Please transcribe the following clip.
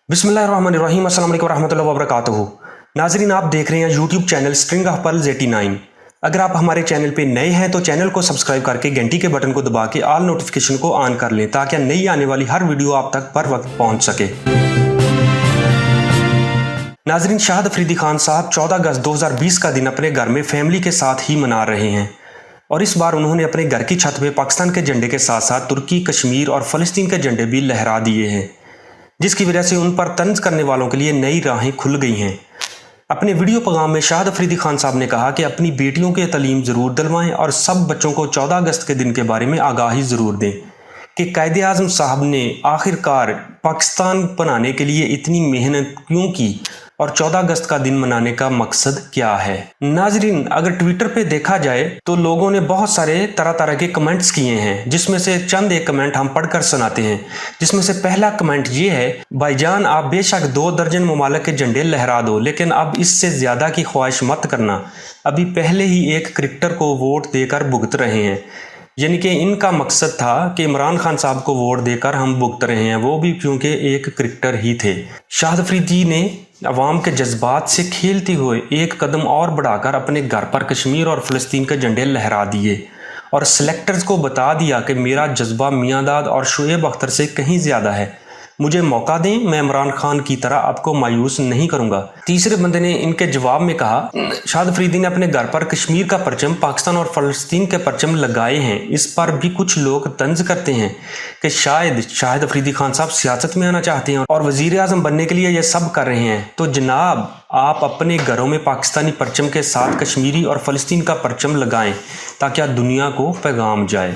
बिस्मिल्लाहिर्रहमानिर्रहीम अस्सलाम वालेकुम रहमतुल्लाहि व बरकातुहू। नाजरीन, आप देख रहे हैं YouTube channel string of pearls 89। अगर आप हमारे चैनल पे नए हैं तो चैनल को सब्सक्राइब करके घंटी के बटन को दबा के ऑल नोटिफिकेशन को ऑन कर लें ताकि नई आने वाली हर वीडियो आप तक पर वक्त पहुंच सके। नाजरीन, शाहिद अफरीदी खान साहब 14 अगस्त 2020 का दिन अपने घर में फैमिली के साथ ही मना रहे हैं और इस बार उन्होंने अपने घर की छत पे पाकिस्तान के झंडे के साथ साथ तुर्की, कश्मीर और फ़लस्तीन के झंडे भी लहरा दिए हैं, जिसकी वजह से उन पर तंज करने वालों के लिए नई राहें खुल गई हैं। अपने वीडियो पैगाम में शाहिद अफरीदी खान साहब ने कहा कि अपनी बेटियों के तालीम ज़रूर दिलवाएं और सब बच्चों को 14 अगस्त के दिन के बारे में आगाही ज़रूर दें कि कायदे आज़म साहब ने आखिरकार पाकिस्तान बनाने के लिए इतनी मेहनत क्यों की और 14 अगस्त का दिन मनाने का मकसद क्या है। नाजरीन, अगर ट्विटर पे देखा जाए तो लोगों ने बहुत सारे तरह तरह के कमेंट्स किए हैं, जिसमें से चंद एक कमेंट हम पढ़कर सुनाते हैं। जिसमें से पहला कमेंट ये है, भाईजान आप बेशक 2 दर्जन ममालिक के झंडे लहरा दो, लेकिन अब इससे ज़्यादा की ख्वाहिश मत करना। अभी पहले ही एक क्रिकेटर को वोट देकर भुगत रहे हैं, यानी कि इनका मकसद था कि इमरान खान साहब को वोट देकर हम भुगत रहे हैं, वो भी क्योंकि एक क्रिकेटर ही थे। शाहिद अफरीदी ने अवाम के जज्बात से खेलते हुए एक कदम और बढ़ाकर अपने घर पर कश्मीर और फ़लस्तीन के झंडे लहरा दिए और सिलेक्टर्स को बता दिया कि मेरा जज्बा मियांदाद और शुएब अख्तर से कहीं ज़्यादा है, मुझे मौका दें, मैं इमरान खान की तरह आपको मायूस नहीं करूंगा। तीसरे बंदे ने इनके जवाब में कहा, शाहिद अफरीदी ने अपने घर पर कश्मीर का परचम, पाकिस्तान और फ़लस्तीन के परचम लगाए हैं। इस पर भी कुछ लोग तंज करते हैं कि शायद शाहिद अफरीदी खान साहब सियासत में आना चाहते हैं और वज़ीर आज़म बनने के लिए ये सब कर रहे हैं। तो जनाब, आप अपने घरों में पाकिस्तानी परचम के साथ कश्मीरी और फ़लस्तीन का परचम लगाएं ताकि दुनिया को पैगाम जाए।